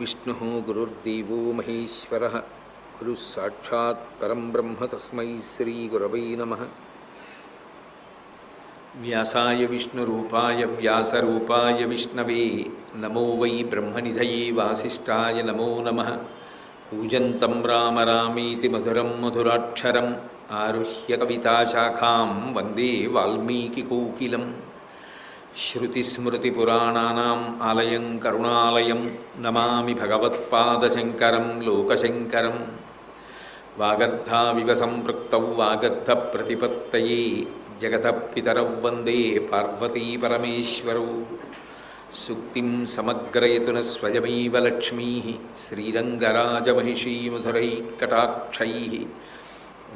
विष्णुः गुरुर्देवो महेश्वरः गुरुः साक्षात् परं ब्रह्म तस्मै श्रीगुरवे नमः। व्यासाय विष्णुरूपाय व्यासरूपाय विष्णवे नमो वै ब्रह्मनिधये वासिष्ठाय नमो नमः। कूजन्तं राम रामेति मधुरं मधुराक्षरम् आरुह्य कविताशाखां वन्दे वाल्मीकिकोकिलम्। श्रुतिस्मृतिपुराणानाम् आलयं करुणालयं नमामि भगवत्पादशङ्करं लोकशङ्करं। वागर्धाविव सम्पृक्तौ वागर्धप्रतिपत्तये जगतः पितरौ वन्दे पार्वतीपरमेश्वरौ। सुक्तिं समग्रयतु न स्वयमेव लक्ष्मीः श्रीरङ्गराजमहिषीमधुरैः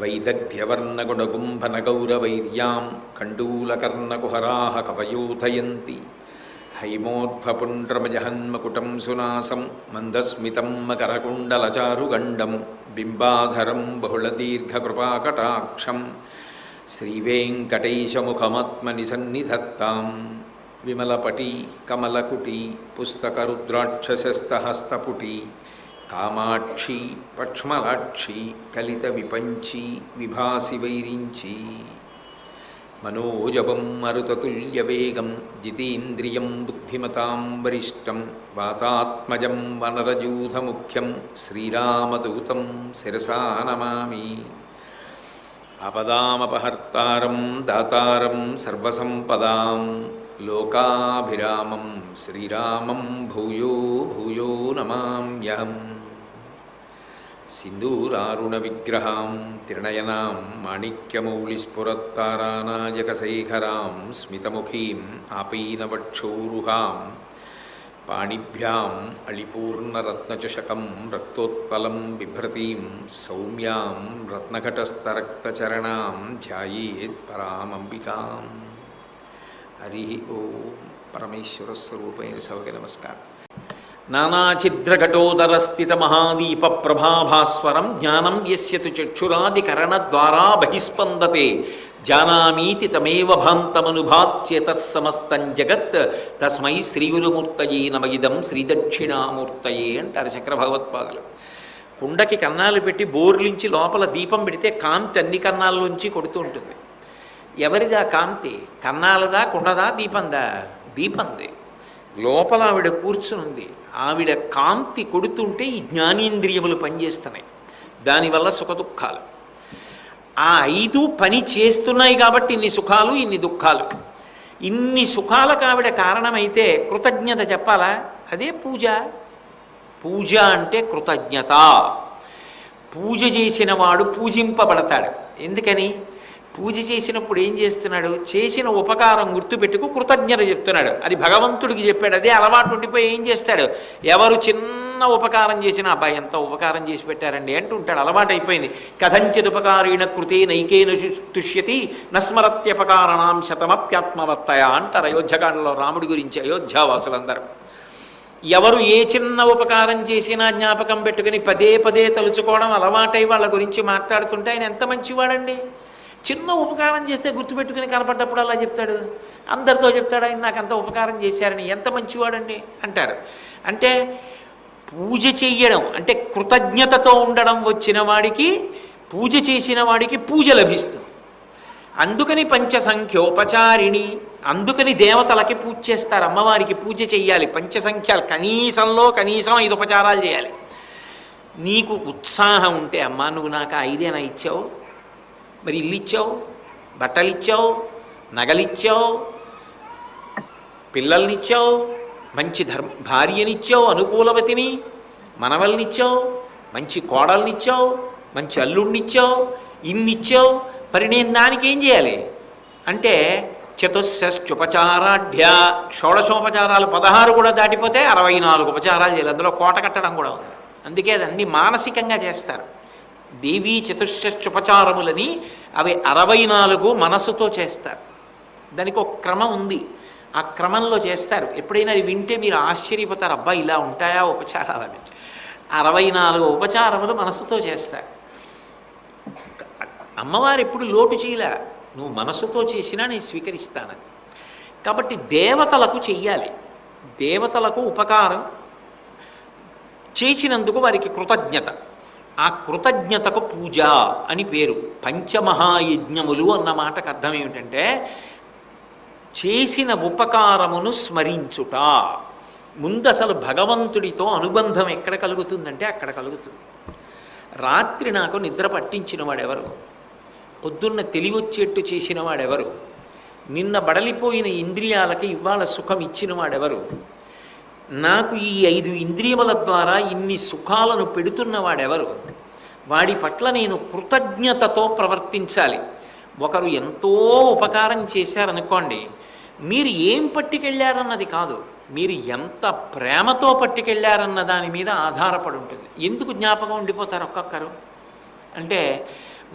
वैदग्ध्यवर्णगुणगुम्भनगौरवैर्यां कण्डूलकर्णकुहराः कवयोधयन्ति। हैमोध्वपुण्ड्रमजहन्मकुटं सुनासं मन्दस्मितं मकरकुण्डलचारुगण्डं बिम्बाधरं बहुलदीर्घकृपाकटाक्षं श्रीवेङ्कटेशमुखमात्मनिसन्निधत्तां। विमलपटी कमलकुटी पुस्तकरुद्राक्षसस्तहस्तपुटी कामाक्षी पक्ष्मलाक्षी कलितविपञ्ची विभासि वैरिञ्ची। मनोजवं मरुततुल्यवेगं जितेन्द्रियं बुद्धिमतां वरिष्ठं वातात्मजं वनरयूथमुख्यं श्रीरामदूतं शिरसा नमामि। आपदामपहर्तारं दातारं सर्वसम्पदां लोकाभिरामं श्रीरामं भूयो भूयो नमाम्यहम्। सिन्दूरारुणविग्रहां त्रिनयनां माणिक्यमौलिस्फुरत्तारानायकशेखरां स्मितमुखीम् आपीनवक्षोरुहां पाणिभ्याम् अळिपूर्णरत्नचषकं रक्तोत्पलं बिभ्रतीं सौम्यां रत्नघटस्थरक्तचरणां ध्यायेत् परामम्बिकाम्। हरि ओम। परमेश्वर स्वरूपैन सबके नमस्कार। नानाछिद्रघटोदरस्थित महादीप प्रभाभास्वरं ज्ञानं यस्य तु चक्षुरादिकरणद्वारा बहिस्पन्दते जानामीति तमेव भान्तमनुभात्य तत्समस्तं जगत् तस्मै శ్రీగురుమూర్తయే నమ ఇదం శ్రీదక్షిణామూర్తయే అంటారు శంకర భగవత్పాదులు. కుండకి కన్నాలు పెట్టి బోర్లించి లోపల దీపం పెడితే కాంతి అన్ని కన్నాల్లోంచి కొడుతూ ఉంటుంది. ఎవరిదా కాంతి? కన్నాలదా, కుండదా, దీపందా? దీపంది. లోపల ఆవిడ కూర్చునుంది. ఆవిడ కాంతి కొడుతుంటే ఈ జ్ఞానేంద్రియములు పనిచేస్తున్నాయి. దానివల్ల సుఖదుఖాలు ఆ ఐదు పని చేస్తున్నాయి కాబట్టి ఇన్ని సుఖాలు ఇన్ని దుఃఖాలు. ఇన్ని సుఖాలకు ఆవిడ కారణమైతే కృతజ్ఞత చెప్పాలా? అదే పూజ. పూజ అంటే కృతజ్ఞత. పూజ చేసిన వాడు పూజింపబడతాడు. ఎందుకని? పూజ చేసినప్పుడు ఏం చేస్తున్నాడు? చేసిన ఉపకారం గుర్తుపెట్టుకు కృతజ్ఞత చెప్తున్నాడు. అది భగవంతుడికి చెప్పాడు. అదే అలవాటు ఉండిపోయి ఏం చేస్తాడు? ఎవరు చిన్న ఉపకారం చేసినా అబ్బాయి ఎంత ఉపకారం చేసి పెట్టారండి అంటూ ఉంటాడు. అలవాటు అయిపోయింది. కథంచిదుపకారీణ కృతే నైకేన తుష్యతి నస్మరత్యపకారణాం శతమప్యాత్మవర్తయ అంటారు అయోధ్యకాండలో రాముడి గురించి అయోధ్యావాసులందరూ. ఎవరు ఏ చిన్న ఉపకారం చేసినా జ్ఞాపకం పెట్టుకుని పదే పదే తలుచుకోవడం అలవాటై వాళ్ళ గురించి మాట్లాడుతుంటే ఆయన ఎంత మంచివాడండి. చిన్న ఉపకారం చేస్తే గుర్తుపెట్టుకుని కనపడ్డప్పుడు అలా చెప్తాడు. అందరితో చెప్తాడు ఆయన నాకు అంత ఉపకారం చేశారని. ఎంత మంచివాడండి అంటారు. అంటే పూజ చెయ్యడం అంటే కృతజ్ఞతతో ఉండడం వచ్చిన వాడికి, పూజ చేసిన వాడికి పూజ లభిస్తుంది. అందుకని పంచసంఖ్యోపచారిణి, అందుకని దేవతలకి పూజ చేస్తారు. అమ్మవారికి పూజ చెయ్యాలి. పంచసంఖ్యాలు కనీసంలో కనీసం 5 ఉపచారాలు చేయాలి. నీకు ఉత్సాహం ఉంటే అమ్మా నువ్వు నాకు 5 ఇచ్చావు, మరి ఇల్లు ఇచ్చావు, బట్టలు ఇచ్చావు, నగలిచ్చావు, పిల్లల్నిచ్చావు, మంచి భార్యనిచ్చావు, అనుకూలవతిని, మనవల్నిచ్చావు, మంచి కోడల్నిచ్చావు, మంచి అల్లుడినిచ్చావు, ఇన్నిచ్చావు. మరి నేను దానికి ఏం చేయాలి అంటే చతుషష్ట్యుపచారాఢ్య, షోడశోపచారాలు 16 కూడా దాటిపోతే 64 ఉపచారాలు చేయాలి. అందులో కోట కట్టడం కూడా ఉంది. అందుకే అది అన్ని మానసికంగా చేస్తారు. దేవీ చతుషష్ట్యుపచారములని అవి 64 మనసుతో చేస్తారు. దానికి ఒక క్రమం ఉంది. ఆ క్రమంలో చేస్తారు. ఎప్పుడైనా అది వింటే మీరు ఆశ్చర్యపోతారు. అబ్బా ఇలా ఉంటాయా ఉపచారాలని. 64 ఉపచారములు మనసుతో చేస్తారు. అమ్మవారు ఎప్పుడు లోటు చేయలే. నువ్వు మనసుతో చేసినా నేను స్వీకరిస్తానని. కాబట్టి దేవతలకు చెయ్యాలి. దేవతలకు ఉపకారం చేసినందుకు వారికి కృతజ్ఞత. ఆ కృతజ్ఞతకు పూజ అని పేరు. పంచమహాయజ్ఞములు అన్న మాటకు అర్థం ఏమిటంటే చేసిన ఉపకారమును స్మరించుట. ముందు అసలు భగవంతుడితో అనుబంధం ఎక్కడ కలుగుతుందంటే అక్కడ కలుగుతుంది. రాత్రి నాకు నిద్ర పట్టించిన వాడెవరు? పొద్దున్న తెలివొచ్చేట్టు చేసిన వాడెవరు? నిన్న బడలిపోయిన ఇంద్రియాలకి ఇవాళ సుఖం ఇచ్చిన వాడెవరు? నాకు ఈ 5 ఇంద్రియముల ద్వారా ఇన్ని సుఖాలను పెడుతున్నవాడెవరు? వాడి పట్ల నేను కృతజ్ఞతతో ప్రవర్తించాలి. ఒకరు ఎంతో ఉపకారం చేశారనుకోండి, మీరు ఏం పట్టుకెళ్ళారన్నది కాదు, మీరు ఎంత ప్రేమతో పట్టుకెళ్ళారన్న దాని మీద ఆధారపడి ఉంటుంది. ఎందుకు జ్ఞాపకం ఉండిపోతారు ఒక్కొక్కరు అంటే,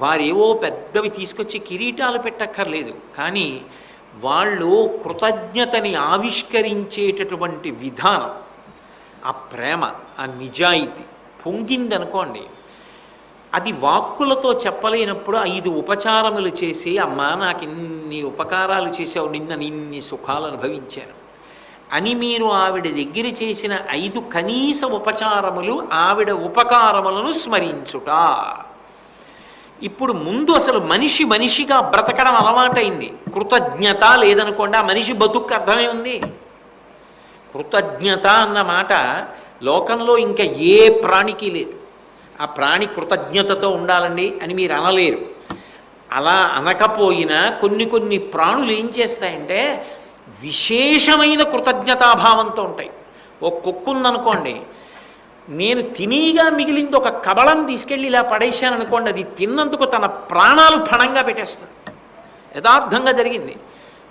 వారేవో పెద్దవి తీసుకొచ్చి కిరీటాలు పెట్టక్కర్లేదు, కానీ వాళ్ళు కృతజ్ఞతని ఆవిష్కరించేటటువంటి విధానం, ఆ ప్రేమ, ఆ నిజాయితీ పొంగిందనుకోండి, అది వాక్కులతో చెప్పలేనప్పుడు 5 ఉపచారములు చేసి, అమ్మా నాకు ఇన్ని ఉపకారాలు చేసావు, నిన్న ఇన్ని సుఖాలు అనుభవించాను అని మీరు ఆవిడ దగ్గర చేసిన 5 కనీస ఉపచారములు, ఆవిడ ఉపకారములను స్మరించుట. ఇప్పుడు ముందు అసలు మనిషిగా బ్రతకడం అలవాటైంది. కృతజ్ఞత లేదనుకోండి, ఆ మనిషి బతుకు అర్థమే ఉంది. కృతజ్ఞత అన్న మాట లోకంలో ఇంకా ఏ ప్రాణికి లేదు. ఆ ప్రాణి కృతజ్ఞతతో ఉండాలండి అని మీరు అనలేరు. అలా అనకపోయినా కొన్ని ప్రాణులు ఏం చేస్తాయంటే విశేషమైన కృతజ్ఞతాభావంతో ఉంటాయి. ఓ కుక్క ఉందనుకోండి, నేను తినీగా మిగిలింది ఒక కబళం తీసుకెళ్ళి ఇలా పడేశాను అనుకోండి, అది తిన్నందుకు తన ప్రాణాలు పణంగా పెట్టేస్తుంది. యథార్థంగా జరిగింది.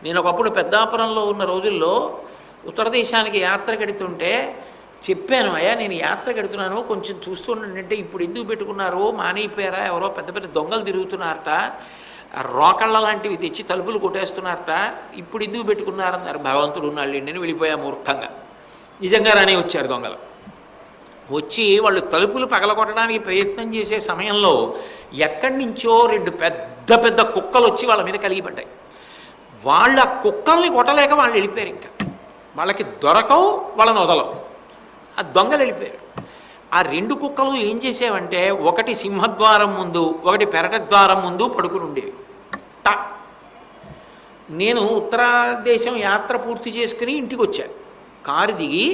నేను ఒకప్పుడు పెద్దాపురంలో ఉన్న రోజుల్లో ఉత్తర దేశానికి యాత్ర గడుతుంటే చెప్పాను, అయ్యా నేను యాత్ర గడుతున్నాను, కొంచెం చూస్తుండంటే ఇప్పుడు ఎందుకు పెట్టుకున్నారో, మానైపోయారా, ఎవరో పెద్ద పెద్ద దొంగలు తిరుగుతున్నారట, రోకళ్ళ లాంటివి తెచ్చి తలుపులు కొట్టేస్తున్నారట, ఇప్పుడు ఎందుకు పెట్టుకున్నారన్నారు. భగవంతుడు ఉన్నాళ్ళు నేను వెళ్ళిపోయా మూర్ఖంగా. నిజంగా రానే వచ్చారు దొంగలు. వచ్చి వాళ్ళు తలుపులు పగలగొట్టడానికి ప్రయత్నం చేసే సమయంలో ఎక్కడి నుంచో 2 పెద్ద కుక్కలు వచ్చి వాళ్ళ మీద కలిగిపడ్డాయి. వాళ్ళ కుక్కల్ని కొట్టలేక వాళ్ళు వెళ్ళిపోయారు. ఇంకా వాళ్ళకి దొరకవు, వాళ్ళని వదలవు. ఆ దొంగలు వెళ్ళిపోయారు. ఆ 2 కుక్కలు ఏం చేసేవంటే, ఒకటి సింహద్వారం ముందు, ఒకటి పెరట ద్వారం ముందు పడుకుని ఉండేవి. నేను ఉత్తరదేశం యాత్ర పూర్తి చేసుకుని ఇంటికి వచ్చాను. కారు దిగి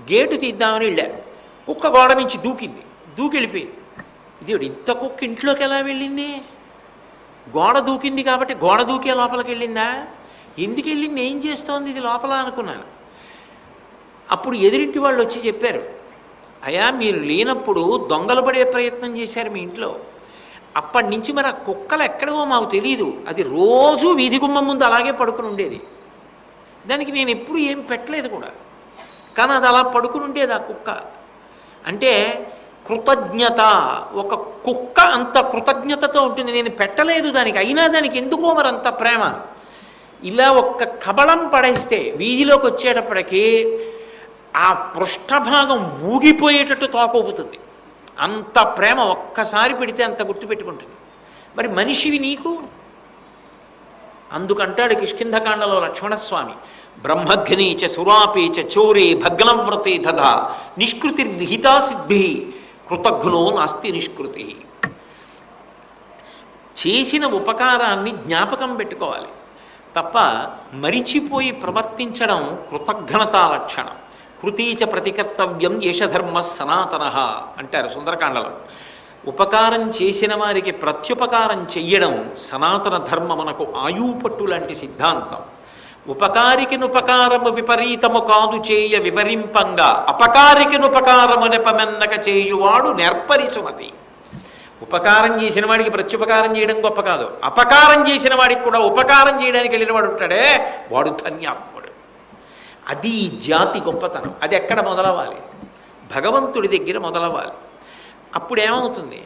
గేటు తీద్దామని వెళ్ళాను. కుక్క గోడ నుంచి దూకి వెళ్ళిపోయింది. ఇది ఇంత కుక్క ఇంట్లోకి ఎలా వెళ్ళింది? గోడ దూకింది కాబట్టి గోడ దూకే లోపలికి వెళ్ళిందా? ఎందుకు వెళ్ళింది, ఏం చేస్తోంది ఇది లోపల అనుకున్నాను. అప్పుడు ఎదురింటి వాళ్ళు వచ్చి చెప్పారు, అయ్యా మీరు లేనప్పుడు దొంగలు పడే ప్రయత్నం చేశారు మీ ఇంట్లో. అప్పటి నుంచి మరి ఆ కుక్కలు ఎక్కడో మాకు తెలియదు, అది రోజు వీధి గుమ్మం ముందు అలాగే పడుకుని ఉండేది. దానికి నేను ఎప్పుడు ఏం పెట్టలేదు కూడా, కానీ అది అలా పడుకుని ఉండేది ఆ కుక్క. అంటే కృతజ్ఞత. ఒక కుక్క అంత కృతజ్ఞతతో ఉంటుంది. నేను పెట్టలేదు దానికి, అయినా దానికి ఎందుకో మరి అంత ప్రేమ. ఇలా ఒక్క కబళం పడేస్తే వీధిలోకి వచ్చేటప్పటికీ ఆ పృష్ఠభాగం ఊగిపోయేటట్టు తోకవుతుంది. అంత ప్రేమ ఒక్కసారి పెడితే అంత గుర్తుపెట్టుకుంటుంది. మరి మనిషివి నీకు. అందుకంటాడు కిష్కింధకాండలో లక్ష్మణస్వామి, బ్రహ్మఘ్నే చ సురాపే చ చోరే భగ్నవ్రతే తథా నిష్కృతిర్విహితా సిద్ధి కృతఘ్నో నాస్తి నిష్కృతి. చేసిన ఉపకారాన్ని జ్ఞాపకం పెట్టుకోవాలి తప్ప మరిచిపోయి ప్రవర్తించడం కృతజ్ఞతా లక్షణం. కృతీచ ప్రతికర్తవ్యం యశధర్మ సనాతన అంటారు సుందరకాండలో. ఉపకారం చేసిన వారికి ప్రత్యుపకారం చెయ్యడం సనాతన ధర్మమునకు ఆయుపట్టు లాంటి సిద్ధాంతం. ఉపకారికినుపకారము విపరీతము కాదు చేయ వివరింపంగా అపకారికినుపకారము నెపమెన్నక చేయువాడు నెర్పరి సుమతి. ఉపకారం చేసిన వాడికి ప్రత్యుపకారం చేయడం గొప్ప కాదు, అపకారం చేసిన వాడికి కూడా ఉపకారం చేయడానికి వెళ్ళిన వాడు ఉంటాడే, వాడు ధన్యాత్ముడు. అది ఈ జాతి గొప్పతనం. అది ఎక్కడ మొదలవ్వాలి? భగవంతుడి దగ్గర మొదలవ్వాలి. అప్పుడు ఏమవుతుంది?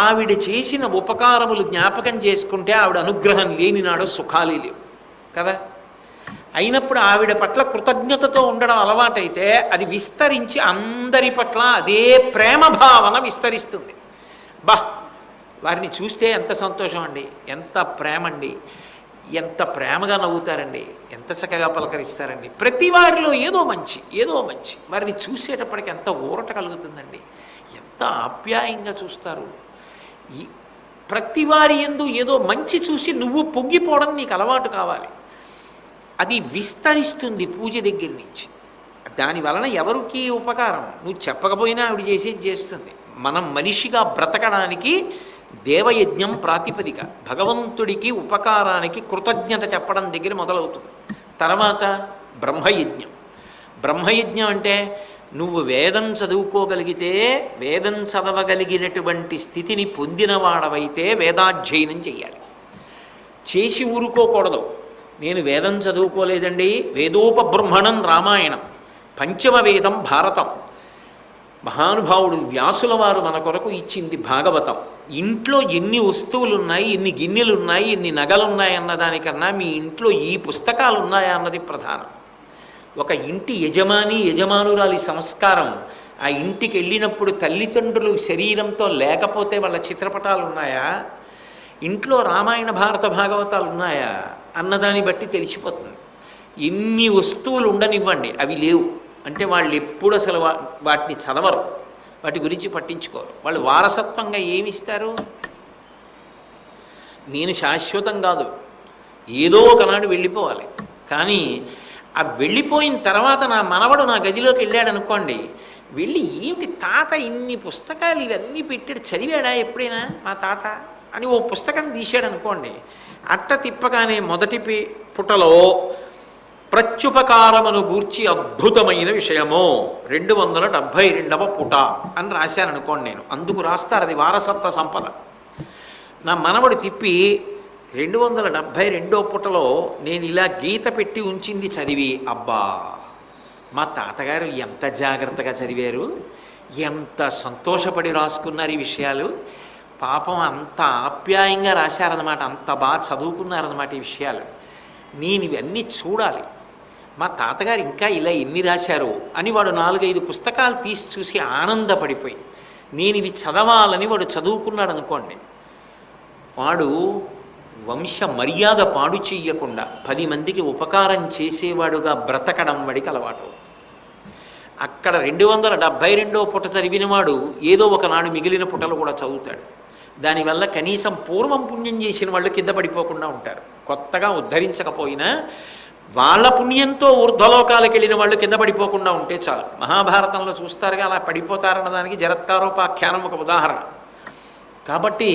ఆవిడ చేసిన ఉపకారములు జ్ఞాపకం చేసుకుంటే ఆవిడ అనుగ్రహం లేనినాడు సుఖాలే లేవు కదా. అయినప్పుడు ఆవిడ పట్ల కృతజ్ఞతతో ఉండడం అలవాటైతే అది విస్తరించి అందరి పట్ల అదే ప్రేమ భావన విస్తరిస్తుంది. వారిని చూస్తే ఎంత సంతోషం అండి, ఎంత ప్రేమ అండి, ఎంత ప్రేమగా నవ్వుతారండి, ఎంత చక్కగా పలకరిస్తారండి. ప్రతి వారిలో ఏదో మంచి ఏదో మంచి, వారిని చూసేటప్పటికి ఎంత ఊరట కలుగుతుందండి, ఎంత ఆప్యాయంగా చూస్తారు. ఈ ప్రతి వారి యందు ఏదో మంచి చూసి నువ్వు పొంగిపోవడం నీకు అలవాటు కావాలి. అది విస్తరిస్తుంది పూజ దగ్గర నుంచి. దాని వలన ఎవరికి ఉపకారం, నువ్వు చెప్పకపోయినా ఆవిడ చేసేది చేస్తుంది. మనం మనిషిగా బ్రతకడానికి దేవయజ్ఞం ప్రాతిపదిక. భగవంతుడికి ఉపకారానికి కృతజ్ఞత చెప్పడం దగ్గర మొదలవుతుంది. తర్వాత బ్రహ్మయజ్ఞం. బ్రహ్మయజ్ఞం అంటే నువ్వు వేదం చదువుకోగలిగితే, వేదం చదవగలిగినటువంటి స్థితిని పొందినవాడవైతే వేదాధ్యయనం చెయ్యాలి. చేసి ఊరుకోకూడదు. నేను వేదం చదువుకోలేదండి, వేదోపబ్రహ్మణం రామాయణం, పంచమ వేదం భారతం, మహానుభావుడు వ్యాసుల వారు మన కొరకు ఇచ్చింది భాగవతం. ఇంట్లో ఎన్ని వస్తువులున్నాయి, ఎన్ని గిన్నెలున్నాయి, ఎన్ని నగలున్నాయి అన్నదానికన్నా మీ ఇంట్లో ఈ పుస్తకాలు ఉన్నాయా అన్నది ప్రధానం. ఒక ఇంటి యజమానురాలి సంస్కారం, ఆ ఇంటికి వెళ్ళినప్పుడు తల్లిదండ్రులు శరీరంతో లేకపోతే వాళ్ళ చిత్రపటాలు ఉన్నాయా, ఇంట్లో రామాయణ భారత భాగవతాలు ఉన్నాయా అన్నదాన్ని బట్టి తెలిసిపోతుంది. ఎన్ని వస్తువులు ఉండనివ్వండి, అవి లేవు అంటే వాళ్ళు ఎప్పుడు అసలు వాటిని చదవరు, వాటి గురించి పట్టించుకోరు. వాళ్ళు వారసత్వంగా ఏమిస్తారు? నేను శాశ్వతం కాదు, ఏదో ఒకనాడు వెళ్ళిపోవాలి. కానీ ఆ వెళ్ళిపోయిన తర్వాత నా మనవడు నా గదిలోకి వెళ్ళాడు అనుకోండి, వెళ్ళి ఏమిటి తాత ఇన్ని పుస్తకాలు ఇవన్నీ పెట్టాడు, చదివాడా ఎప్పుడైనా మా తాత అని ఓ పుస్తకం తీశాడు అనుకోండి, అట్ట తిప్పగానే మొదటి పుటలో ప్రత్యుపకారమును గూర్చి అద్భుతమైన విషయము 272వ పుట అని రాశాను అనుకోండి నేను. అందుకు రాస్తారు, అది వారసత్వ సంపద. నా మనవడు తిప్పి 272వ పుటలో నేను ఇలా గీత పెట్టి ఉంచింది చదివి, అబ్బా మా తాతగారు ఎంత జాగ్రత్తగా చదివారు, ఎంత సంతోషపడి రాసుకున్నారు ఈ విషయాలు, పాపం అంత ఆప్యాయంగా రాశారన్నమాట, అంత బాగా చదువుకున్నారన్నమాట ఈ విషయాలు, నేను ఇవన్నీ చూడాలి, మా తాతగారు ఇంకా ఇలా ఎన్ని రాశారు అని వాడు 4-5 పుస్తకాలు తీసి చూసి ఆనందపడిపోయి నేను ఇవి చదవాలని వాడు చదువుకున్నాడు అనుకోండి, వాడు వంశ మర్యాద పాడు చెయ్యకుండా 10 మందికి ఉపకారం చేసేవాడుగా బ్రతకడం వాడికి అలవాటు. అక్కడ 272వ పుట చదివినవాడు ఏదో ఒకనాడు మిగిలిన పుటలు కూడా చదువుతాడు. దానివల్ల కనీసం పూర్వం పుణ్యం చేసిన వాళ్ళు కింద పడిపోకుండా ఉంటారు. కొత్తగా ఉద్ధరించకపోయినా వాళ్ళ పుణ్యంతో ఊర్ధ్వలోకాలకు వెళ్ళిన వాళ్ళు కింద పడిపోకుండా ఉంటే చాలు. మహాభారతంలో చూస్తారుగా అలా పడిపోతారన్నదానికి జరత్కారోపాఖ్యానం ఒక ఉదాహరణ. కాబట్టి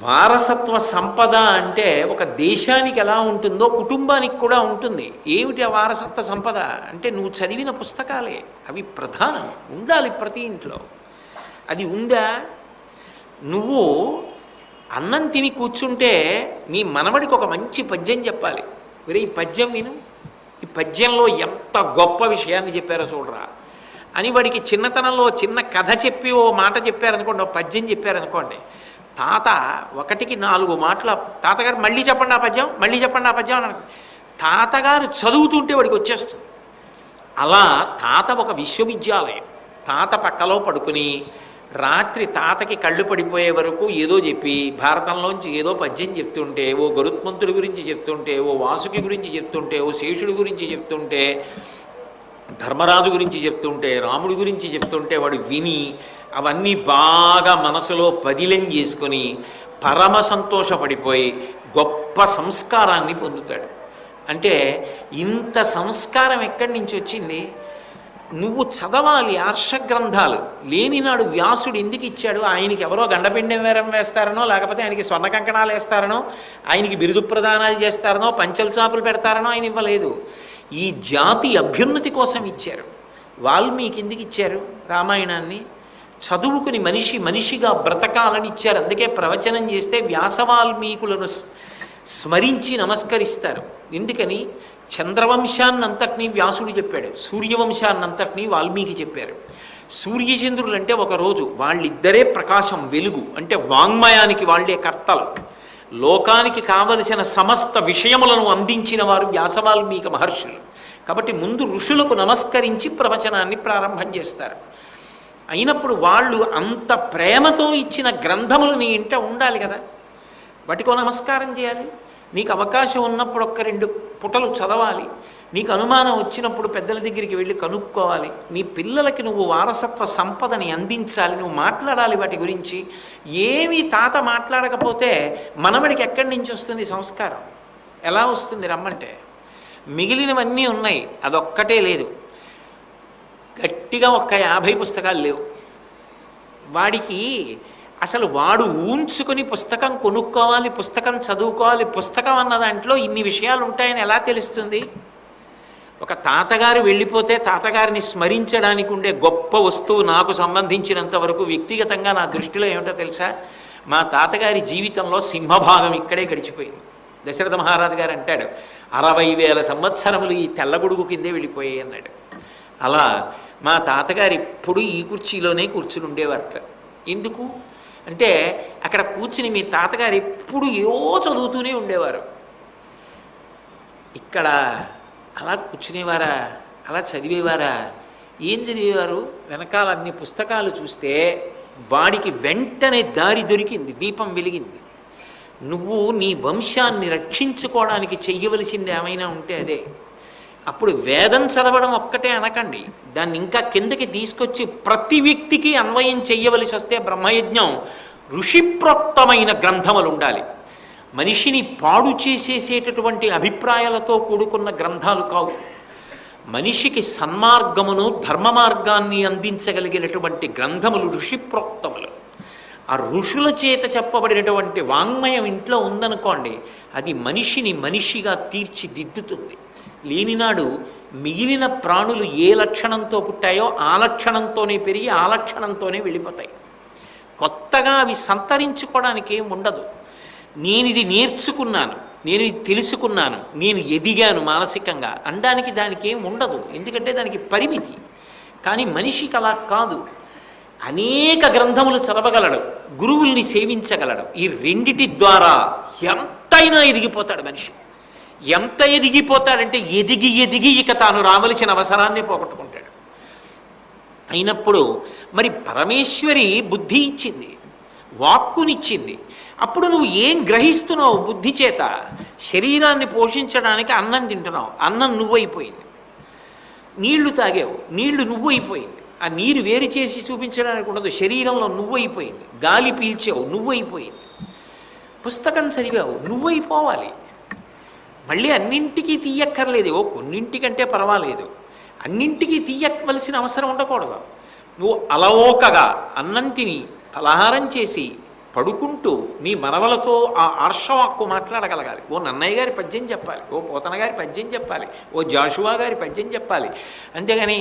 వారసత్వ సంపద అంటే ఒక దేశానికి ఎలా ఉంటుందో కుటుంబానికి కూడా ఉంటుంది. ఏమిటి ఆ వారసత్వ సంపద అంటే నువ్వు చదివిన పుస్తకాలే, అవి ప్రధానం, ఉండాలి ప్రతి ఇంట్లో. అది ఉందా? నువ్వు అన్నం తిని కూర్చుంటే నీ మనవడికి ఒక మంచి పద్యం చెప్పాలి, మరి ఈ పద్యం విను, ఈ పద్యంలో ఎంత గొప్ప విషయాన్ని చెప్పారో చూడరా అని వాడికి చిన్నతనంలో చిన్న కథ చెప్పి ఓ మాట చెప్పారనుకోండి, ఓ పద్యం చెప్పారనుకోండి, తాత 1కి 4 మాటల తాతగారు మళ్ళీ చెప్పండి ఆ పద్యం, మళ్ళీ చెప్పండి ఆ పద్యం అని తాతగారు చదువుతుంటే వాడికి వచ్చేస్తుంది. అలా తాత ఒక విశ్వవిద్యాలయం. తాత పక్కలో పడుకుని రాత్రి తాతకి కళ్ళు పడిపోయే వరకు ఏదో చెప్పి భారతంలోంచి ఏదో పద్యం చెప్తుంటే, ఓ గరుత్మంతుడి గురించి చెప్తుంటే, ఓ వాసుకి గురించి చెప్తుంటే, ఓ శేషుడి గురించి చెప్తుంటే, ధర్మరాజు గురించి చెప్తుంటే, రాముడి గురించి చెప్తుంటే వాడు విని అవన్నీ బాగా మనసులో పదిలం చేసుకొని పరమ సంతోషపడిపోయి గొప్ప సంస్కారాన్ని పొందుతాడు. అంటే ఇంత సంస్కారం ఎక్కడి నుంచి వచ్చింది? నువ్వు చదవాలి ఆర్షగ్రంథాలు. లేనినాడు వ్యాసుడు ఎందుకు ఇచ్చాడు? ఆయనకి ఎవరో గండపిండం వేస్తారనో, లేకపోతే ఆయనకి స్వర్ణ కంకణాలు వేస్తారనో, ఆయనకి బిరుదు ప్రదానాలు చేస్తారనో, పంచల చాపులు పెడతారనో ఆయన ఇవ్వలేదు. ఈ జాతి అభ్యున్నతి కోసం ఇచ్చారు. వాల్మీకి ఎందుకు ఇచ్చారు రామాయణాన్ని? చదువుకుని మనిషిగా బ్రతకాలని ఇచ్చారు. అందుకే ప్రవచనం చేస్తే వ్యాసవాల్మీకులను స్మరించి నమస్కరిస్తారు. ఎందుకని? చంద్రవంశాన్నంతటినీ వ్యాసుడు చెప్పాడు, సూర్యవంశాన్నంతటినీ వాల్మీకి చెప్పారు. సూర్యచంద్రులు అంటే ఒకరోజు వాళ్ళిద్దరే ప్రకాశం, వెలుగు అంటే వాంగ్మయానికి వాళ్ళే కర్తలు. లోకానికి కావలసిన సమస్త విషయములను అందించిన వారు వ్యాసవాల్మీక మహర్షులు. కాబట్టి ముందు ఋషులకు నమస్కరించి ప్రవచనాన్ని ప్రారంభం చేస్తారు. అయినప్పుడు వాళ్ళు అంత ప్రేమతో ఇచ్చిన గ్రంథములు నీ ఇంట ఉండాలి కదా, వాటికో నమస్కారం చేయాలి. నీకు అవకాశం ఉన్నప్పుడు ఒక్క 2 పుటలు చదవాలి. నీకు అనుమానం వచ్చినప్పుడు పెద్దల దగ్గరికి వెళ్ళి కనుక్కోవాలి. నీ పిల్లలకి నువ్వు వారసత్వ సంపదని అందించాలి, నువ్వు మాట్లాడాలి వాటి గురించి. ఏమీ తాత మాట్లాడకపోతే మనవడికి ఎక్కడి నుంచి వస్తుంది సంస్కారం? ఎలా వస్తుంది రమ్మంటే? మిగిలినవన్నీ ఉన్నాయి, అదొక్కటే లేదు. గట్టిగా ఒక్క 50 పుస్తకాలు లేవు వాడికి. అసలు వాడు ఊంచుకొని పుస్తకం కొనుక్కోవాలి, పుస్తకం చదువుకోవాలి, పుస్తకం అన్న దాంట్లో ఇన్ని విషయాలు ఉంటాయని ఎలా తెలుస్తుంది? ఒక తాతగారు వెళ్ళిపోతే తాతగారిని స్మరించడానికి ఉండే గొప్ప వస్తువు నాకు సంబంధించినంత వరకు వ్యక్తిగతంగా నా దృష్టిలో ఏమిటో తెలుసా? మా తాతగారి జీవితంలో సింహభాగం ఇక్కడే గడిచిపోయింది. దశరథ మహారాజు గారు అంటాడు, 60,000 సంవత్సరములు ఈ తెల్లగొడుగు కిందే వెళ్ళిపోయాయి అన్నాడు. అలా మా తాతగారు ఎప్పుడు ఈ కుర్చీలోనే కూర్చుని ఉండేవారట. ఎందుకు అంటే అక్కడ కూర్చుని మీ తాతగారు ఎప్పుడు ఏవో చదువుతూనే ఉండేవారు. ఇక్కడ అలా కూర్చునేవారా, అలా చదివేవారా? ఏం చదివేవారు? వెనకాల అన్ని పుస్తకాలు చూస్తే వాడికి వెంటనే దారి దొరికింది, దీపం వెలిగింది. నువ్వు నీ వంశాన్ని రక్షించుకోవడానికి చెయ్యవలసింది ఏమైనా ఉంటే అదే. అప్పుడు వేదం చదవడం ఒక్కటే అనకండి, దాన్ని ఇంకా కిందకి తీసుకొచ్చి ప్రతి వ్యక్తికి అన్వయం చెయ్యవలసి వస్తే బ్రహ్మయజ్ఞం ఋషిప్రోక్తమైన గ్రంథములు ఉండాలి. మనిషిని పాడు చేసేసేటటువంటి అభిప్రాయాలతో కూడుకున్న గ్రంథాలు కావు. మనిషికి సన్మార్గమును ధర్మ మార్గాన్ని అందించగలిగినటువంటి గ్రంథములు ఋషిప్రోక్తములు. ఆ ఋషుల చేత చెప్పబడినటువంటి వాంగ్మయం ఇంట్లో ఉందనుకోండి, అది మనిషిని మనిషిగా తీర్చిదిద్దుతుంది. లేనినాడు మిగిలిన ప్రాణులు ఏ లక్షణంతో పుట్టాయో ఆ లక్షణంతోనే పెరిగి ఆ లక్షణంతోనే వెళ్ళిపోతాయి. కొత్తగా అవి సంతరించుకోవడానికి ఏం ఉండదు. నేను ఇది నేర్చుకున్నాను, నేను ఇది తెలుసుకున్నాను, నేను ఎదిగాను మానసికంగా అనడానికి దానికి ఏం ఉండదు. ఎందుకంటే దానికి పరిమితి. కానీ మనిషికి అలా కాదు. అనేక గ్రంథములు చదవగలడు, గురువుల్ని సేవించగలడు. ఈ రెండిటి ద్వారా ఎంతైనా ఎదిగిపోతాడు మనిషి. ఎంత ఎదిగిపోతాడంటే ఎదిగి ఎదిగి ఇక తాను రావలసిన అవసరాన్ని పోగొట్టుకుంటాడు. అయినప్పుడు మరి పరమేశ్వరి బుద్ధి ఇచ్చింది, వాక్కునిచ్చింది. అప్పుడు నువ్వు ఏం గ్రహిస్తున్నావు బుద్ధి చేత? శరీరాన్ని పోషించడానికి అన్నం తింటున్నావు, అన్నం నువ్వైపోయింది. నీళ్లు తాగావు, నీళ్లు నువ్వైపోయింది. ఆ నీరు వేరు చేసి చూపించడానికి ఉండదు, శరీరంలో నువ్వైపోయింది. గాలి పీల్చావు, నువ్వైపోయింది. పుస్తకం చదివావు, నువ్వైపోవాలి. మళ్ళీ అన్నింటికీ తీయక్కర్లేదు, ఓ కొన్నింటికంటే పర్వాలేదు. అన్నింటికీ తీయవలసిన అవసరం ఉండకూడదు. నువ్వు అలవోకగా అన్నం తిని పలహారం చేసి పడుకుంటూ నీ మనవలతో ఆ ఆర్షవాక్కు మాట్లాడగలగాలి. ఓ నన్నయ్య గారి పద్యం చెప్పాలి, ఓ పోతన గారి పద్యం చెప్పాలి, ఓ జాషువా గారి పద్యం చెప్పాలి. అంతేగాని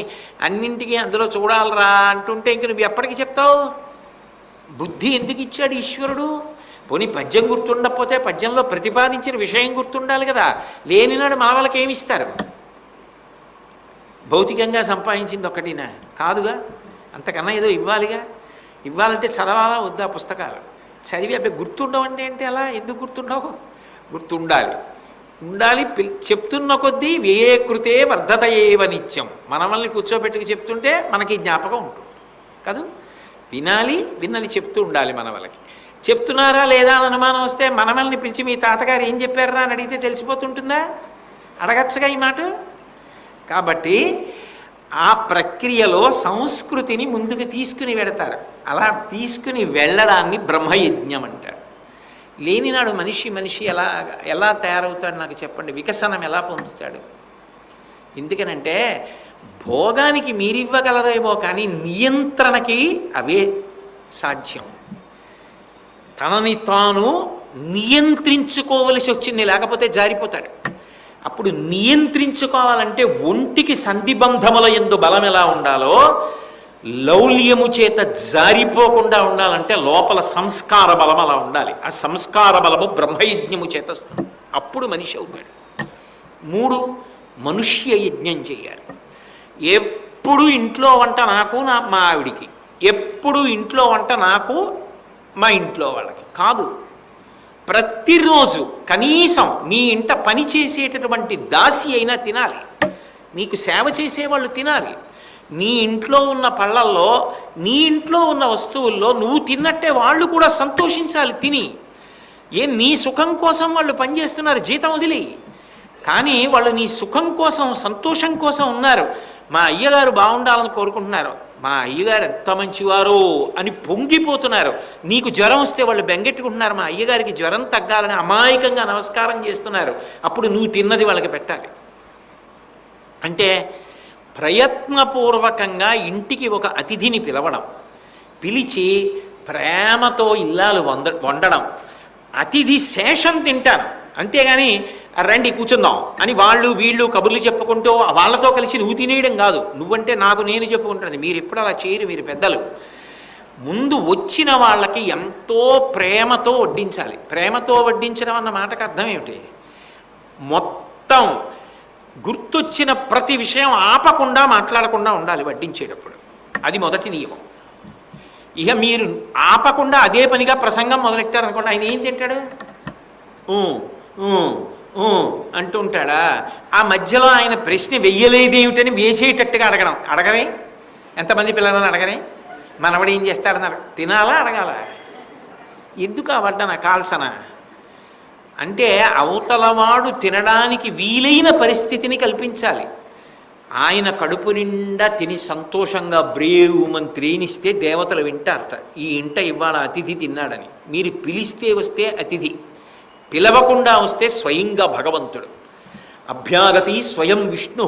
అన్నింటికీ అందులో చూడాలరా అంటుంటే ఇంక నువ్వు ఎప్పటికీ చెప్తావు? బుద్ధి ఎందుకు ఇచ్చాడు ఈశ్వరుడు? పోనీ పద్యం గుర్తుండకపోతే పద్యంలో ప్రతిపాదించిన విషయం గుర్తుండాలి కదా. లేనినాడు మనవలకి ఏమి ఇస్తారు? భౌతికంగా సంపాదించింది ఒక్కటినా కాదుగా, అంతకన్నా ఏదో ఇవ్వాలిగా. ఇవ్వాలంటే చదవాలా వద్దా పుస్తకాలు? చదివి అబ్బాయి గుర్తుండవండి అంటే ఎలా? ఎందుకు గుర్తుండవు? గుర్తుండాలి, ఉండాలి. చెప్తున్న కొద్దీ వ్యయే కృతే వర్ధత ఏవ నిత్యం. మనల్ని కూర్చోబెట్టుకు చెప్తుంటే మనకి జ్ఞాపకం ఉంటుంది కాదు. వినాలి, విన్నది చెప్తూ ఉండాలి. మన వాళ్ళకి చెప్తున్నారా లేదా అని అనుమానం వస్తే మనమల్ని పిలిచి మీ తాతగారు ఏం చెప్పారా అని అడిగితే తెలిసిపోతుంటుందా? అడగచ్చుగా ఈ మాట. కాబట్టి ఆ ప్రక్రియలో సంస్కృతిని ముందుకు తీసుకుని వెడతారు. అలా తీసుకుని వెళ్ళడాన్ని బ్రహ్మయజ్ఞం అంటారు. లేనినాడు మనిషి ఎలా తయారవుతాడు నాకు చెప్పండి? వికసనం ఎలా పొందుతాడు? ఎందుకనంటే భోగానికి మీరివ్వగలరేమో కానీ నియంత్రణకి అవే సాధ్యం. తనని తాను నియంత్రించుకోవలసి వచ్చింది, లేకపోతే జారిపోతాడు. అప్పుడు నియంత్రించుకోవాలంటే ఒంటికి సంధిబంధముల యందు బలం ఎలా ఉండాలో లౌల్యము చేత జారిపోకుండా ఉండాలంటే లోపల సంస్కార బలం అలా ఉండాలి. ఆ సంస్కార బలము బ్రహ్మయజ్ఞము చేత వస్తుంది. అప్పుడు మనిషి అవుతాడు. 3 మనుష్య యజ్ఞం చేయాలి. ఎప్పుడు ఇంట్లో వంట నాకు మా ఆవిడికి, ఎప్పుడు ఇంట్లో వంట నాకు మా ఇంట్లో వాళ్ళకి కాదు. ప్రతిరోజు కనీసం నీ ఇంట పని చేసేటటువంటి దాసి అయినా తినాలి, నీకు సేవ చేసేవాళ్ళు తినాలి. నీ ఇంట్లో ఉన్న పళ్ళల్లో, నీ ఇంట్లో ఉన్న వస్తువుల్లో నువ్వు తిన్నట్టే వాళ్ళు కూడా సంతోషించాలి తిని. నీ సుఖం కోసం వాళ్ళు పనిచేస్తున్నారు, జీతం వదిలి. కానీ వాళ్ళు నీ సుఖం కోసం, సంతోషం కోసం ఉన్నారు. మా అయ్యగారు బాగుండాలని కోరుకుంటున్నారు, మా అయ్యగారు ఎంత మంచివారు అని పొంగిపోతున్నారు. నీకు జ్వరం వస్తే వాళ్ళు బెంగెట్టుకుంటున్నారు, మా అయ్యగారికి జ్వరం తగ్గాలని అమాయకంగా నమస్కారం చేస్తున్నారు. అప్పుడు నువ్వు తిన్నది వాళ్ళకి పెట్టాలి. అంటే ప్రయత్నపూర్వకంగా ఇంటికి ఒక అతిథిని పిలవడం, పిలిచి ప్రేమతో ఇల్లాలు వండడం. అతిథి శేషం తింటాను, అంతేగాని రండి కూర్చుందాం అని వాళ్ళు వీళ్ళు కబుర్లు చెప్పుకుంటూ వాళ్ళతో కలిసి నువ్వు తినేయడం కాదు. నువ్వంటే నాకు నేను చెప్పుకుంటాను. మీరు ఎప్పుడు అలా చేయరు, మీరు పెద్దలు. ముందు వచ్చిన వాళ్ళకి ఎంతో ప్రేమతో వడ్డించాలి. ప్రేమతో వడ్డించడం అన్న మాటకు అర్థం ఏమిటి? మొత్తం గుర్తొచ్చిన ప్రతి విషయం ఆపకుండా మాట్లాడకుండా ఉండాలి వడ్డించేటప్పుడు. అది మొదటి నియమం. ఇక మీరు ఆపకుండా అదే పనిగా ప్రసంగం మొదలెట్టారనుకోండి, ఆయన ఏం తింటాడు? అంటూ ఉంటాడా? ఆ మధ్యలో ఆయన ప్రశ్న వెయ్యలేదేమిటని వేసేటట్టుగా అడగరే? ఎంతమంది పిల్లలని అడగరే? మనవడు ఏం చేస్తాడని తినాలా అడగాల? ఎందుకు ఆ వడ్డన కాల్సన? అంటే అవతలవాడు తినడానికి వీలైన పరిస్థితిని కల్పించాలి. ఆయన కడుపు నిండా తిని సంతోషంగా బ్రేవుమని త్రేనిస్తే దేవతలు వింటారట, ఈ ఇంట ఇవాళ అతిథి తిన్నాడని. మీరు పిలిస్తే వస్తే అతిథి, పిలవకుండా వస్తే స్వయంగా భగవంతుడు. అభ్యాగతి స్వయం విష్ణు.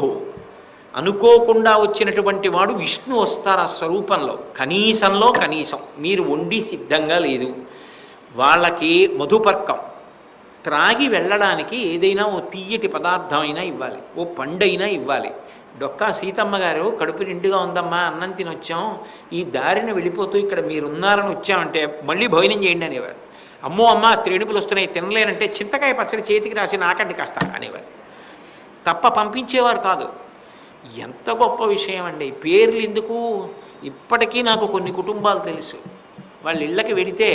అనుకోకుండా వచ్చినటువంటి వాడు విష్ణు వస్తారు ఆ స్వరూపంలో. కనీసంలో కనీసం మీరు వండి సిద్ధంగా లేదు, వాళ్ళకి మధుపర్కం త్రాగి వెళ్ళడానికి ఏదైనా ఓ తీయటి పదార్థం అయినా ఇవ్వాలి, ఓ పండైనా ఇవ్వాలి. డొక్కా సీతమ్మ గారు కడుపు నిండుగా ఉందమ్మా, అన్నం తినొచ్చాం, ఈ దారిని వెళ్ళిపోతూ ఇక్కడ మీరున్నారని వచ్చామంటే మళ్ళీ భోజనం చేయండి అనేవారు. అమ్మో అమ్మ త్రేణుకులు వస్తున్నాయి తినలేనంటే చింతకాయ పచ్చడి చేతికి రాసి నాకండి కాస్త అనేవారు తప్ప పంపించేవారు కాదు. ఎంత గొప్ప విషయం అండి. పేర్లు ఎందుకు? ఇప్పటికీ నాకు కొన్ని కుటుంబాలు తెలుసు, వాళ్ళ ఇళ్ళకి వెడితే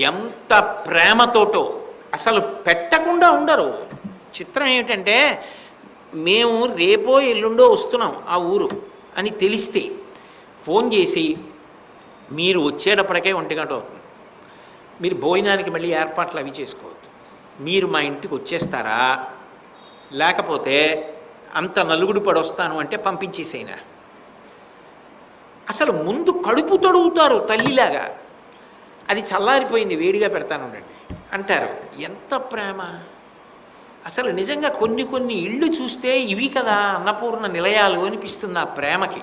ఎంత ప్రేమతోటో అసలు పెట్టకుండా ఉండరు. చిత్రం ఏమిటంటే, మేము రేపో ఎల్లుండో వస్తున్నాం ఆ ఊరు అని తెలిస్తే ఫోన్ చేసి మీరు వచ్చేటప్పటికే 1 గంట అవుతుంది, మీరు భోజనానికి మళ్ళీ ఏర్పాట్లు అవి చేసుకోవద్దు, మీరు మా ఇంటికి వచ్చేస్తారా, లేకపోతే అంత నలుగుడు పడొస్తాను అంటే పంపించేసేనా. అసలు ముందు కడుపు తడుగుతారు తల్లిలాగా. అది చల్లారిపోయింది వేడిగా పెడతాను ఉండండి అంటారు. ఎంత ప్రేమ అసలు! నిజంగా కొన్ని కొన్ని ఇళ్ళు చూస్తే ఇవి కదా అన్నపూర్ణ నిలయాలు అనిపిస్తుంది ఆ ప్రేమకి.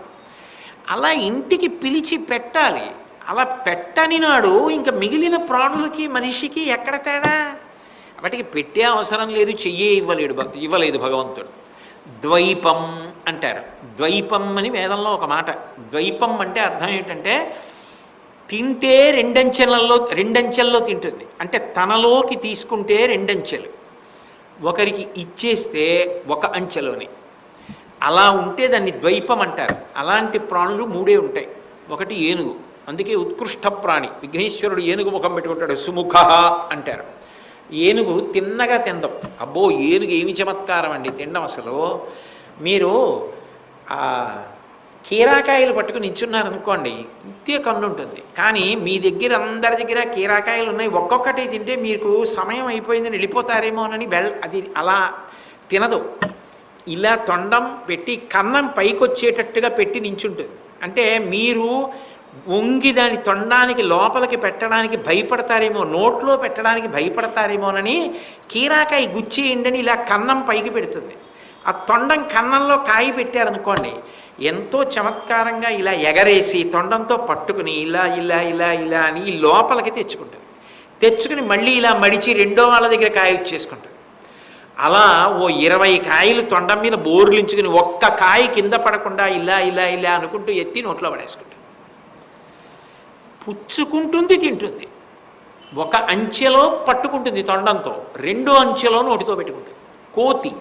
అలా ఇంటికి పిలిచి పెట్టాలి. అలా పెట్టని నాడు ఇంకా మిగిలిన ప్రాణులకి మనిషికి ఎక్కడ తేడా? వాటికి పెట్టే అవసరం లేదు, చెయ్యే ఇవ్వలేదు భగవంతుడు. ద్వైపం అంటారు. ద్వైపం అని వేదంలో ఒక మాట. ద్వైపం అంటే అర్థం ఏంటంటే తింటే రెండంచెల్లో తింటుంది. అంటే తనలోకి తీసుకుంటే 2 అంచెలు, ఒకరికి ఇచ్చేస్తే 1 అంచెలోని. అలా ఉంటే దాన్ని ద్వైపం అంటారు. అలాంటి ప్రాణులు 3 ఉంటాయి. ఒకటి ఏనుగు, అందుకే ఉత్కృష్ట ప్రాణి. విఘ్నేశ్వరుడు ఏనుగు ముఖం పెట్టుకుంటాడు, సుముఖ అంటారు. ఏనుగు తిన్నగా తిందాం. అబ్బో ఏనుగు ఏమి చమత్కారం అండి తినడం. అసలు మీరు కీరాకాయలు పట్టుకుని నించున్నారనుకోండి, ఇంతే కన్ను ఉంటుంది. కానీ మీ దగ్గర అందరి దగ్గర కీరాకాయలు ఉన్నాయి, ఒక్కొక్కటి తింటే మీకు సమయం అయిపోయిందని వెళ్ళిపోతారేమోనని అది అలా తినదు. ఇలా తొండం పెట్టి కన్నం పైకి వచ్చేటట్టుగా పెట్టి నించుంటుంది. అంటే మీరు వంగి దాని తొండానికి లోపలికి పెట్టడానికి భయపడతారేమో, నోట్లో పెట్టడానికి భయపడతారేమోనని కీరాకాయ గుచ్చేయండి ఇలా కన్నం పైకి పెడుతుంది. ఆ తొండం కన్నంలో కాయి పెట్టారనుకోండి, ఎంతో చమత్కారంగా ఇలా ఎగరేసి తొండంతో పట్టుకుని ఇలా ఇలా ఇలా ఇలా అని ఈ లోపలికి తెచ్చుకుంటుంది. తెచ్చుకుని మళ్ళీ ఇలా మడిచి రెండో వాళ్ళ దగ్గర కాయ వచ్చేసుకుంటుంది. అలా ఓ 20 కాయలు తొండం మీద బోర్లించుకుని ఒక్క కాయ కింద పడకుండా ఇలా ఇలా ఇలా అనుకుంటూ ఎత్తి నోట్లో పడేసుకుంటుంది. పుచ్చుకుంటుంది, తింటుంది. 1 అంచెలో పట్టుకుంటుంది తొండంతో, 2వ అంచెలో నోటితో పెట్టుకుంటుంది. కోతి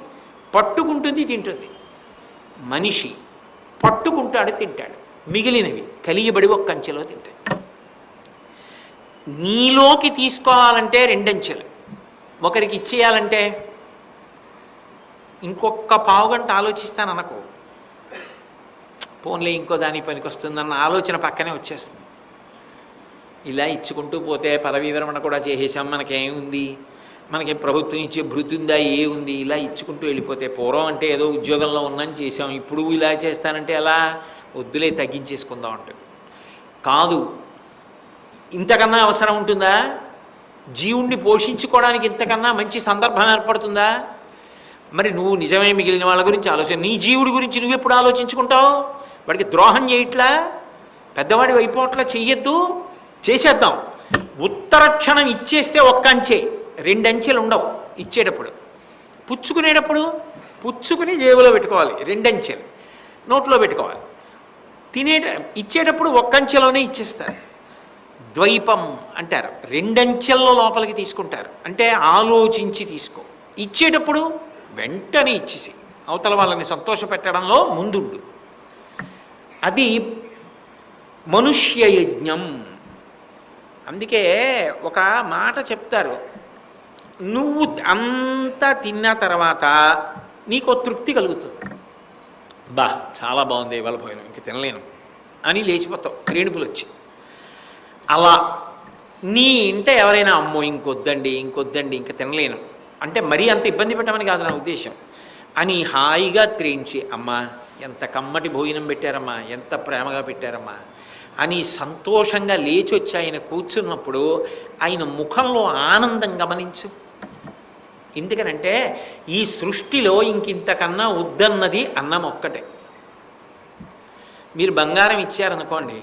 పట్టుకుంటుంది, తింటుంది. మనిషి పట్టుకుంటాడు, తింటాడు. మిగిలినవి కలియబడి 1 అంచెలో తింటాయి. నీలోకి తీసుకోవాలంటే 2 అంచెలు, ఒకరికి ఇచ్చేయాలంటే ఇంకొక పావుగంట ఆలోచిస్తాను అనుకో, పోన్లే ఇంకో దాని పనికి వస్తుందన్న ఆలోచన పక్కనే వచ్చేస్తుంది. ఇలా ఇచ్చుకుంటూ పోతే పదవీ విరమణ కూడా చేసేసాం, మనకేముంది, మనకి ప్రభుత్వం ఇచ్చే భృతి ఉందా, ఏ ఉంది, ఇలా ఇచ్చుకుంటూ వెళ్ళిపోతే. పూర్వం అంటే ఏదో ఉద్యోగంలో ఉన్నాను చేసాం, ఇప్పుడు ఇలా చేస్తానంటే ఎలా, వద్దులే తగ్గించేసుకుందాం అంటే. కాదు, ఇంతకన్నా అవసరం ఉంటుందా? జీవుణ్ణి పోషించుకోవడానికి ఇంతకన్నా మంచి సందర్భం ఏర్పడుతుందా? మరి నువ్వు నిజమే మిగిలిన వాళ్ళ గురించి ఆలోచన, నీ జీవుడి గురించి నువ్వు ఎప్పుడు ఆలోచించుకుంటావు? వాడికి ద్రోహం చేయట్లా, పెద్దవాడి అయిపోవట్లా, చెయ్యొద్దు, చేసేద్దాం. ఉత్తర క్షణం ఇచ్చేస్తే ఒక్క అంచే, 2 అంచెలు ఉండవు ఇచ్చేటప్పుడు. పుచ్చుకునేటప్పుడు పుచ్చుకుని జేబులో పెట్టుకోవాలి, 2 అంచెలు నోట్లో పెట్టుకోవాలి. ఇచ్చేటప్పుడు ఒక్క అంచెలోనే ఇచ్చేస్తారు. ద్వైపం అంటారు, 2 అంచెల్లో లోపలికి తీసుకుంటారు, అంటే ఆలోచించి తీసుకో. ఇచ్చేటప్పుడు వెంటనే ఇచ్చేసి అవతల వాళ్ళని సంతోషపెట్టడంలో ముందుండు. అది మనుష్య యజ్ఞం. అందుకే ఒక మాట చెప్తారు, నువ్వు అంతా తిన్న తర్వాత నీకు తృప్తి కలుగుతుంది. బా చాలా బాగుంది ఇవాళ భోజనం, ఇంక తినలేను అని లేచిపోతావు రేణుపులు వచ్చి. అలా నీ ఇంట ఎవరైనా అమ్మో ఇంకొద్దండి ఇంక తినలేను అంటే మరీ అంత ఇబ్బంది పెట్టమని కాదు నా ఉద్దేశం, అని హాయిగా త్రేయించి, అమ్మా ఎంత కమ్మటి భోజనం పెట్టారమ్మా, ఎంత ప్రేమగా పెట్టారమ్మా అని సంతోషంగా లేచి వచ్చి ఆయన కూర్చున్నప్పుడు ఆయన ముఖంలో ఆనందం గమనించు. ఎందుకనంటే ఈ సృష్టిలో ఇంకింతకన్నా వద్దన్నది అన్నం ఒక్కటే. మీరు బంగారం ఇచ్చారనుకోండి,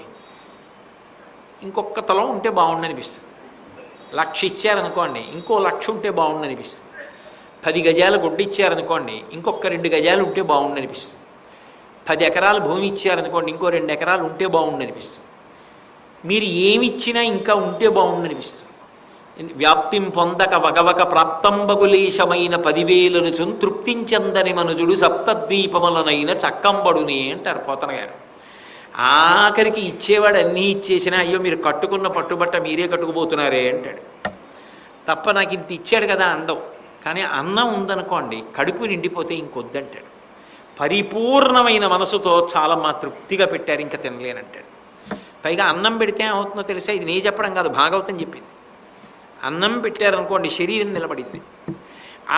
ఇంకొక తులం ఉంటే బాగుండనిపిస్తుంది. 1,00,000 ఇచ్చారనుకోండి, ఇంకో 1,00,000 ఉంటే బాగుండనిపిస్తుంది. 10 గజాల గుడ్డ ఇచ్చారనుకోండి, ఇంకొక 2 గజాలు ఉంటే బాగుండనిపిస్తుంది. 10 ఎకరాల భూమి ఇచ్చారనుకోండి, ఇంకో 2 ఎకరాలు ఉంటే బాగుండనిపిస్తుంది. మీరు ఏమి ఇచ్చినా ఇంకా ఉంటే బాగుండనిపిస్తుంది. వ్యాప్తిం పొందక వగవక ప్రాప్తంబగులేశమైన 10,000 తృప్తించందని మనుజుడు సప్తద్వీపములనైన చక్కంబడుని అంటారు పోతన గారు. ఆఖరికి ఇచ్చేవాడు అన్నీ ఇచ్చేసినా, అయ్యో మీరు కట్టుకున్న పట్టుబట్ట మీరే కట్టుకుపోతున్నారే అంటాడు. తప్ప నాకు ఇంత ఇచ్చాడు కదా అండవు. కానీ అన్నం ఉందనుకోండి, కడుపు నిండిపోతే ఇంకొద్దంటాడు. పరిపూర్ణమైన మనసుతో చాలా మా తృప్తిగా పెట్టారు, ఇంకా తినలేనంటాడు. పైగా అన్నం పెడితే ఏమవుతుందో తెలుసా? ఇది నే చెప్పడం కాదు, భాగవతం చెప్పింది. అన్నం పెట్టారనుకోండి, శరీరం నిలబడింది.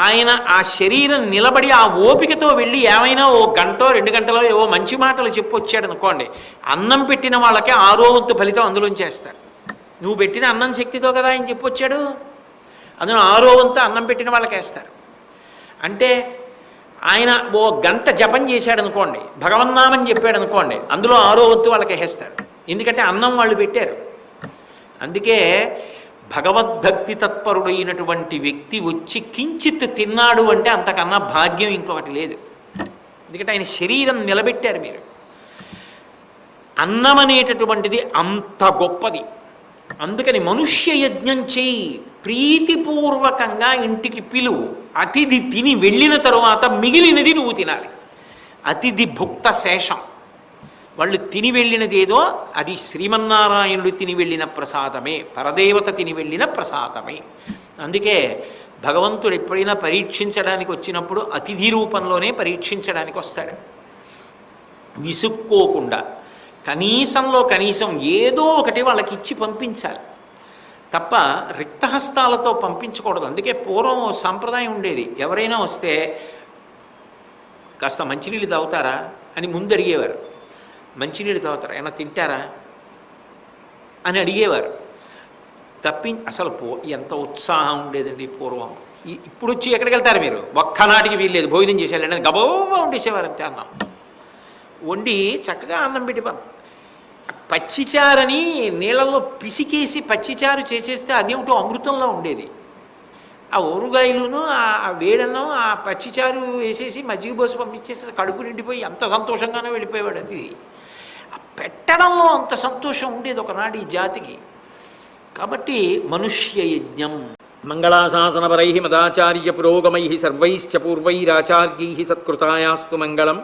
ఆయన ఆ శరీరం నిలబడి ఆ ఓపికతో వెళ్ళి ఏమైనా ఓ గంటో 2 గంటలో ఏవో మంచి మాటలు చెప్పొచ్చాడు అనుకోండి, అన్నం పెట్టిన వాళ్ళకే 6వ వంతు ఫలితం అందులోంచి చేస్తాడు. నువ్వు పెట్టిన అన్నం శక్తితో కదా ఆయన చెప్పొచ్చాడు, అందులో 6వ వంతు అన్నం పెట్టిన వాళ్ళకి వేస్తారు. అంటే ఆయన ఓ గంట జపం చేశాడు అనుకోండి, భగవన్నామం చెప్పాడు అనుకోండి, అందులో 6వ వంతు వాళ్ళకి వేస్తాడు. ఎందుకంటే అన్నం వాళ్ళు పెట్టారు. అందుకే భగవద్భక్తి తత్పరుడైనటువంటి వ్యక్తి వచ్చి కించిత్ తిన్నాడు అంటే అంతకన్నా భాగ్యం ఇంకొకటి లేదు. ఎందుకంటే ఆయన శరీరం నిలబెట్టారు మీరు. అన్నం అనేటటువంటిది అంత గొప్పది. అందుకని మనుష్య యజ్ఞం చేయి, ప్రీతిపూర్వకంగా ఇంటికి పిలువు. అతిథి తిని వెళ్ళిన తరువాత మిగిలినది నువ్వు తినాలి. అతిథి భుక్త శేషం. వాళ్ళు తిని వెళ్ళినది ఏదో అది శ్రీమన్నారాయణుడు తిని వెళ్ళిన ప్రసాదమే, పరదేవత తిని వెళ్ళిన ప్రసాదమే. అందుకే భగవంతుడు ఎప్పుడైనా పరీక్షించడానికి వచ్చినప్పుడు అతిథి రూపంలోనే పరీక్షించడానికి వస్తాడు. విసుక్కోకుండా కనీసంలో కనీసం ఏదో ఒకటి వాళ్ళకి ఇచ్చి పంపించాలి తప్ప రిక్తహస్తాలతో పంపించకూడదు. అందుకే పూర్వం సాంప్రదాయం ఉండేది, ఎవరైనా వస్తే కాస్త మంచినీళ్ళు తాగుతారా అని ముందు అడిగేవారు. మంచినీళ్ళు తాగుతారా, ఏమైనా తింటారా అని అడిగేవారు. అసలు ఎంత ఉత్సాహం ఉండేదండి పూర్వం. ఇప్పుడు వచ్చి ఎక్కడికి వెళ్తారు మీరు, ఒక్కనాటికి వీల్లేదు, భోజనం చేసేయాలండి గబోబా వండేసేవారు అంతే. అన్నం వండి చక్కగా అన్నం పెట్టి పచ్చిచారని నీళ్ళల్లో పిసికేసి పచ్చిచారు చేసేస్తే అదేమిటో అమృతంలో ఉండేది. ఆ ఊరుగాయలును ఆ వేడన్నం ఆ పచ్చిచారు వేసేసి మజ్జిగ పోసి పంపించేస్తే కడుపు నిండిపోయి అంత సంతోషంగానే వెళ్ళిపోయేవాడు. అది పెట్టడంలో అంత సంతోషం ఉండేది ఒకనాడు ఈ జాతికి. కాబట్టి మనుష్య యజ్ఞం. మంగళాశాసనపరై మదాచార్య పురోగమై సర్వైశ్చ పూర్వైరాచార్యై సత్కృతాయాస్తు మంగళం.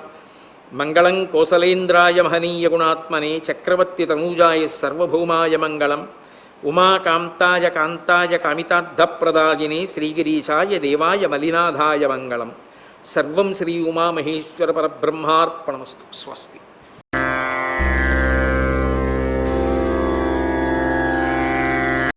మంగళం కోసలేంద్రాయ మహనీయ గుణాత్మనే చక్రవర్తి తనూజాయ సర్వభౌమాయ మంగళం. ఉమాకాంతాయ కాంతాయ కామితార్థప్రదాయినే శ్రీగిరీశాయ దేవాయ మలినాథాయ మంగళం. సర్వం శ్రీ ఉమామహేశ్వర పరబ్రహ్మార్పణమస్తు. స్వస్తి.